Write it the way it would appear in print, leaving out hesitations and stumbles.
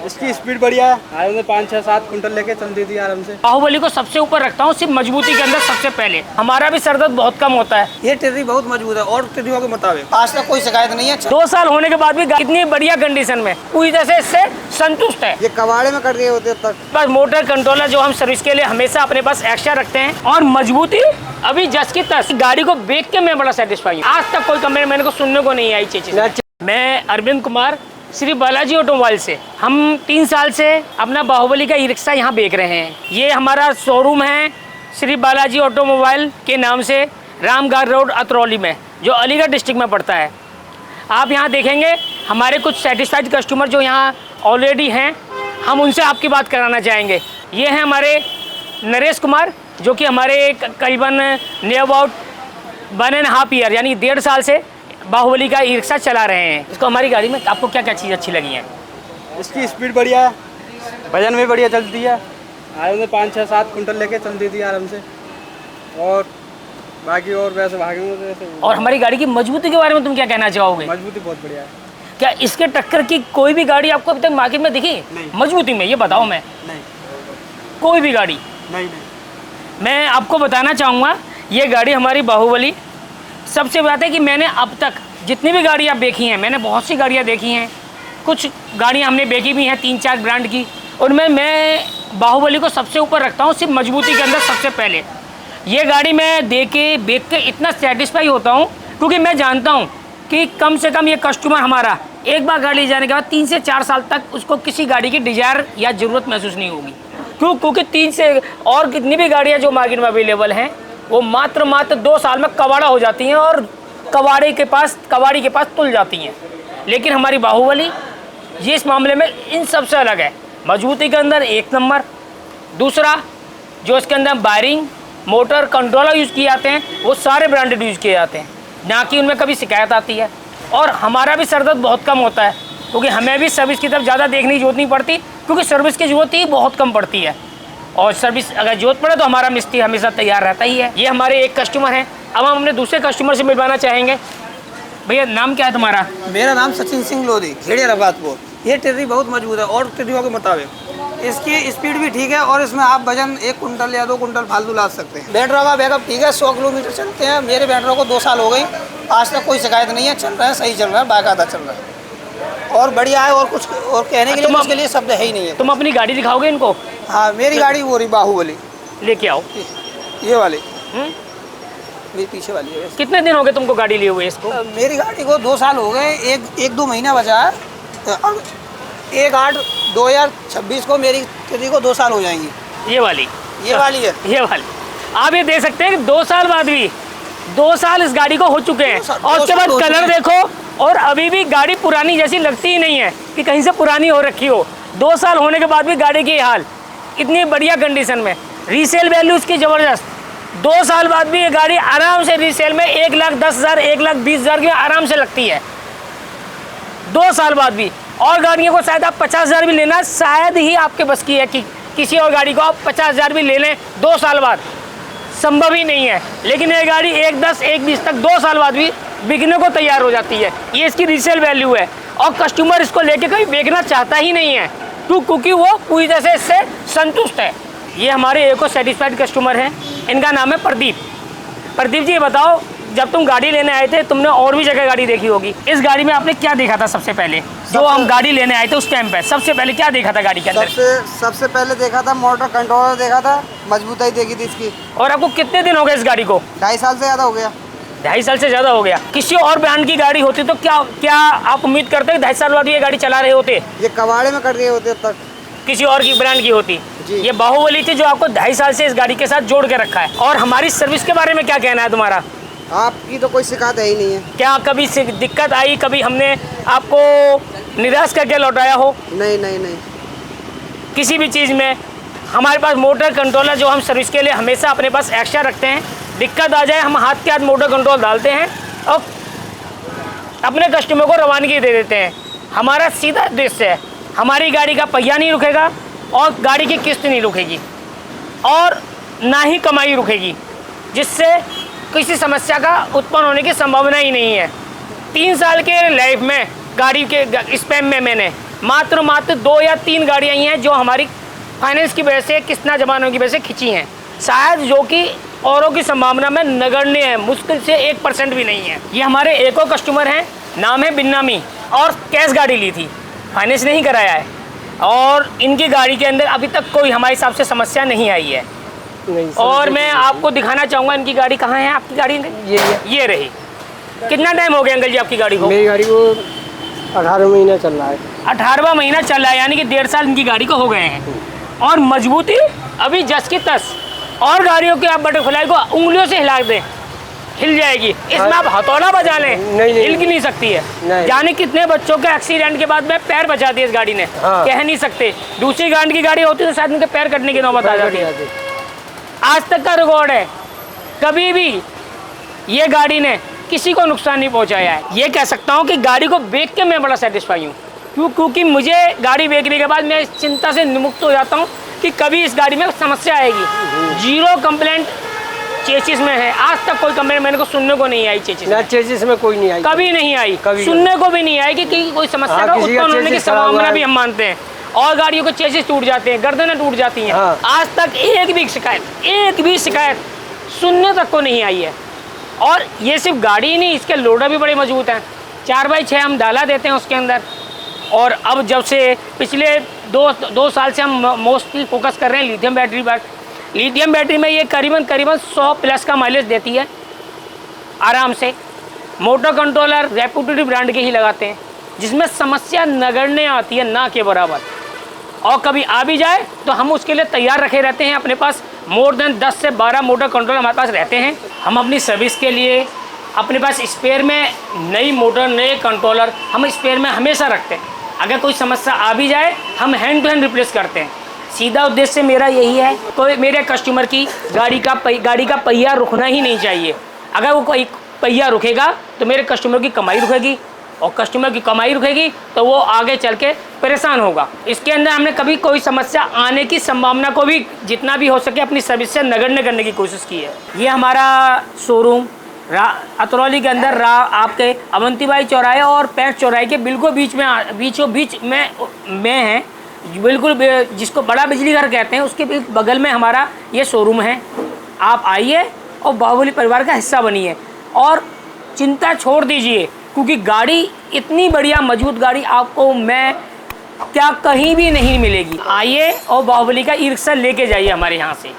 इसकी स्पीड बढ़िया है। आराम से 5-6-7 कुंटल लेके चल देती है आराम से। बाहुबली को सबसे ऊपर रखता हूँ सिर्फ मजबूती के अंदर। सबसे पहले हमारा भी सर दर्द बहुत कम होता है। ये टेर्री बहुत मजबूत है और टेर्रियों के मुताबिक आज तक कोई शिकायत नहीं है। 2 साल होने के बाद भी इतनी बढ़िया कंडीशन में पूरी तरह से इससे संतुष्ट है। ये कबाड़े में कट गए होते अब तक। बस मोटर कंट्रोलर जो हम सर्विस के लिए हमेशा अपने पास एक्स्ट्रा रखते हैं, और मजबूती अभी जस की तस। गाड़ी को देख के मैं बड़ा सेटिस्फाई हूँ। आज तक कोई कमेंट मैंने को सुनने को नहीं आई चीज। मैं अरविंद कुमार, श्री बालाजी ऑटोमोबाइल से। हम 3 साल से अपना बाहुबली का ई रिक्शा यहाँ बेच रहे हैं। ये हमारा शोरूम है श्री बालाजी ऑटोमोबाइल के नाम से, रामगढ़ रोड अतरौली में, जो अलीगढ़ डिस्ट्रिक्ट में पड़ता है। आप यहाँ देखेंगे हमारे कुछ सेटिस्फाइड कस्टमर जो यहाँ ऑलरेडी हैं, हम उनसे आपकी बात कराना चाहेंगे। ये हैं हमारे नरेश कुमार, जो कि हमारे करीबन नियर अबाउट 1.5 ईयर यानी 1.5 साल से बाहुबली का ई रिक्शा चला रहे हैं। इसको हमारी गाड़ी में आपको क्या क्या चीज़ अच्छी लगी है? इसकी स्पीड बढ़िया है, वजन में बढ़िया चलती है। आराम से 5-6-7 कुंटल लेके चल देती है आराम से। और बाकी और वैसे भागेंगे तो वैसे। और हमारी गाड़ी की मजबूती के बारे में तुम क्या कहना चाहोगे? मजबूती बहुत बढ़िया है। क्या इसके टक्कर की कोई भी गाड़ी आपको अभी तक मार्केट में दिखी? नहीं। मजबूती में ये बताओ। मैं नहीं, कोई भी गाड़ी नहीं। मैं आपको बताना चाहूँगा, ये गाड़ी हमारी बाहुबली। सबसे बात है कि मैंने अब तक जितनी भी गाड़ियाँ देखी हैं, मैंने बहुत सी गाड़ियाँ देखी हैं। कुछ गाड़ियाँ हमने देखी भी हैं 3-4 ब्रांड की, उनमें मैं बाहुबली को सबसे ऊपर रखता हूँ सिर्फ मजबूती के अंदर। सबसे पहले ये गाड़ी मैं देख के इतना सेटिस्फाई होता हूँ, क्योंकि मैं जानता हूँ कि कम से कम ये कस्टमर हमारा एक बार गाड़ी ले जाने के बाद 3 से 4 साल तक उसको किसी गाड़ी की डिज़ायर या ज़रूरत महसूस नहीं होगी। क्योंकि 3 से और कितनी भी गाड़ियाँ जो मार्केट में अवेलेबल हैं, वो मात्र 2 साल में कबाड़ा हो जाती हैं और कबाड़ी के पास तुल जाती हैं। लेकिन हमारी बाहुबली ये इस मामले में इन सबसे अलग है। मजबूती के अंदर 1 नंबर। दूसरा, जो इसके अंदर वायरिंग, मोटर, कंट्रोलर यूज़ किए जाते हैं, वो सारे ब्रांडेड यूज़ किए जाते हैं, ना कि उनमें कभी शिकायत आती है। और हमारा भी सर दर्द बहुत कम होता है, क्योंकि हमें भी सर्विस की तरफ ज़्यादा देखने की जरूरत नहीं पड़ती, क्योंकि सर्विस की ज़रूरत ही बहुत कम पड़ती है। और सर्विस अगर जरूरत पड़े तो हमारा मिस्त्री हमेशा तैयार रहता ही है। ये हमारे एक कस्टमर हैं। अब हम अपने दूसरे कस्टमर से मिलवाना चाहेंगे। भैया नाम क्या है तुम्हारा? मेरा नाम सचिन सिंह लोधी, खेड़े रबातपुर। ये टेर्री बहुत मजबूत है और टेर्रियों के मुताबिक। इसकी स्पीड भी ठीक है और इसमें आप वजन 1 कुंटल या 2 कुंटल फालतू ला सकते हैं। बैटरी का बैकअप ठीक है, 100 किलोमीटर चलते हैं। मेरे बैटरी को 2 साल हो गई, आज तक कोई शिकायत नहीं है। चल रहा है, सही चल रहा है, बाकायदा चल रहा है और बढ़िया है। और कुछ और कहने के लिए उसके लिए शब्द है ही नहीं है। तुम अपनी गाड़ी दिखाओगे इनको? हाँ, मेरी गाड़ी वो रही बाहुबली, लेके आओ। ये वाली मेरी पीछे वाली है। कितने दिन हो गए तुमको गाड़ी लिए हुए इसको? मेरी गाड़ी को 2 साल हो गए, एक 2 महीना बचा है। अब 1/8/2026 को मेरी टेर्री को 2 साल हो जाएंगी। ये वाली है ये वाली आप ये देख सकते हैं कि 2 साल बाद भी 2 साल इस गाड़ी को हो चुके हैं। और उसके बाद कलर देखो, और अभी भी गाड़ी पुरानी जैसी लगती ही नहीं है कि कहीं से पुरानी हो रखी हो। 2 साल होने के बाद भी गाड़ी की हाल इतनी बढ़िया कंडीशन में। रीसेल वैल्यू इसकी ज़बरदस्त। 2 साल बाद भी ये गाड़ी आराम से रीसेल में 1,10,000 1,20,000 की आराम से लगती है, 2 साल बाद भी। और गाड़ियों को शायद आप 50,000 भी लेना, शायद ही आपके बस की है कि किसी और गाड़ी को आप 50,000 भी ले लें 2 साल बाद, संभव ही नहीं है। लेकिन ये गाड़ी 1,10 1,20 तक 2 साल बाद भी बिकने को तैयार हो जाती है। ये इसकी रीसेल वैल्यू है और कस्टमर इसको लेके कहीं बेचना चाहता ही नहीं है, क्योंकि वो पूरी तरह से इससे संतुष्ट है। ये हमारे एक और सेटिस्फाइड कस्टमर हैं, इनका नाम है प्रदीप। प्रदीप जी, ये बताओ, जब तुम गाड़ी लेने आए थे तुमने और भी जगह गाड़ी देखी होगी, इस गाड़ी में आपने क्या देखा था सबसे पहले? जो हम गाड़ी लेने आए थे उस टाइम पे सबसे पहले क्या देखा था गाड़ी के अंदर? सबसे पहले देखा था मोटर कंट्रोलर, देखा था, मजबूताई देखी थी इसकी। और आपको कितने दिन हो गए इस गाड़ी को? 2.5 साल से ज़्यादा हो गया। 2.5 साल से ज़्यादा हो गया। किसी और ब्रांड की गाड़ी होती तो क्या आप उम्मीद करते हैं 2.5 साल बाद ये गाड़ी चला रहे होते? ये कबाड़े में कट गए होते अब तक। किसी और की ब्रांड की होती। ये बाहुबली थी जो आपको 2.5 साल से इस गाड़ी के साथ जोड़ के रखा है। और हमारी सर्विस के बारे में क्या कहना है तुम्हारा? आपकी तो कोई शिकायत है ही नहीं है। क्या कभी दिक्कत आई, कभी हमने आपको निराश करके लौटाया हो? नहीं। किसी भी चीज़ में हमारे पास मोटर कंट्रोलर जो हम सर्विस के लिए हमेशा अपने पास एक्स्ट्रा रखते हैं। दिक्कत आ जाए हम हाथ के हाथ मोटर कंट्रोल डालते हैं और अपने कस्टमर को रवानगी दे देते हैं। हमारा सीधा उद्देश्य है, हमारी गाड़ी का पहिया नहीं रुकेगा और गाड़ी की किस्त नहीं रुकेगी और ना ही कमाई रुकेगी, जिससे किसी समस्या का उत्पन्न होने की संभावना ही नहीं है। 3 साल के लाइफ में गाड़ी के स्पैम में मैंने मात्र 2 या 3 गाड़ियाँ ही हैं जो हमारी फाइनेंस की वजह से, किस्त ना जमाने की वजह से खिंची हैं, शायद, जो कि औरों की संभावना में नगण्य है, मुश्किल से 1% भी नहीं है। ये हमारे एक और कस्टमर हैं, नाम है बिन्नामी, और कैश गाड़ी ली थी, फाइनेंस नहीं कराया है, और इनकी गाड़ी के अंदर अभी तक कोई हमारे हिसाब से समस्या नहीं आई है। और मैं आपको दिखाना चाहूँगा इनकी गाड़ी कहाँ है। आपकी गाड़ी ये रही। कितना टाइम हो गया अंकल जी आपकी गाड़ी को? मेरी गाड़ी को 18 महीना चल रहा है। 18वां महीना चल रहा है, यानी कि 1.5 साल इनकी गाड़ी को हो गए हैं। और मजबूती अभी जस की तस। और गाड़ियों के आप बटरफ्लाई को उंगलियों से हिला दें, हिल जाएगी। इसमें आप हथौड़ा बजा लें, हिल की नहीं सकती है। जाने कितने बच्चों के एक्सीडेंट के बाद में पैर बचा दिए इस गाड़ी ने, कह नहीं सकते। दूसरी ब्रांड की गाड़ी होती तो शायद उनके पैर कटने की नौबत आ जाती। आज तक का रिकॉर्ड है, कभी भी ये गाड़ी ने किसी को नुकसान नहीं पहुंचाया है। ये कह सकता हूं कि गाड़ी को बेच के मैं बड़ा सेटिस्फाई हूं, क्योंकि मुझे गाड़ी बेचने के बाद मैं इस चिंता से मुक्त हो जाता हूं कि कभी इस गाड़ी में समस्या आएगी। 0 कंप्लेंट चेसिस में है, आज तक कोई कंप्लेंट मेरे को सुनने को नहीं आई चेसिस में। चेसिस में कोई नहीं आई, कभी नहीं आई, सुनने को भी नहीं आई कि कोई समस्या का उत्पन्न होने की संभावना भी हम मानते हैं। और गाड़ियों के चेसिस टूट जाते हैं, गर्दनें टूट जाती हैं। आज तक एक भी शिकायत सुनने तक को नहीं आई है। और ये सिर्फ गाड़ी ही नहीं, इसके लोडर भी बड़े मजबूत हैं। 4x6 हम डाला देते हैं उसके अंदर। और अब जब से पिछले दो साल से हम मोस्टली फोकस कर रहे हैं लिथियम बैटरी पर। लिथियम बैटरी में ये करीबन 100+ का माइलेज देती है आराम से। मोटर कंट्रोलर रेप्यूटेड ब्रांड के ही लगाते हैं, जिसमें समस्या नगण्य आती है, ना के बराबर। और कभी आ भी जाए तो हम उसके लिए तैयार रखे रहते हैं। अपने पास मोर देन 10 से 12 मोटर कंट्रोलर हमारे पास रहते हैं। हम अपनी सर्विस के लिए अपने पास स्पेयर में नई मोटर, नए कंट्रोलर हम स्पेयर में हमेशा रखते हैं। अगर कोई समस्या आ भी जाए हम हैंड टू हैंड रिप्लेस करते हैं। सीधा उद्देश्य मेरा यही है, कोई मेरे कस्टमर की गाड़ी का पहिया रुकना ही नहीं चाहिए। अगर वो कोई पहिया रुकेगा तो मेरे कस्टमर की कमाई रुकेगी, और कस्टमर की कमाई रुकेगी तो वो आगे चल के परेशान होगा। इसके अंदर हमने कभी कोई समस्या आने की संभावना को भी जितना भी हो सके अपनी सर्विस से नगण्य करने की कोशिश की है। ये हमारा शोरूम अतरौली के अंदर आपके अवंतीबाई चौराहे और पैंट चौराहे के बिल्कुल बीच में है, बिल्कुल, जिसको बड़ा बिजली घर कहते हैं, उसके बगल में हमारा ये शोरूम है। आप आइए और बाहुबली परिवार का हिस्सा बनिए, और चिंता छोड़ दीजिए, क्योंकि गाड़ी इतनी बढ़िया मजबूत गाड़ी आपको मैं क्या कहीं भी नहीं मिलेगी। आइए और बाहुबली का ई-रिक्शा लेके जाइए हमारे यहाँ से।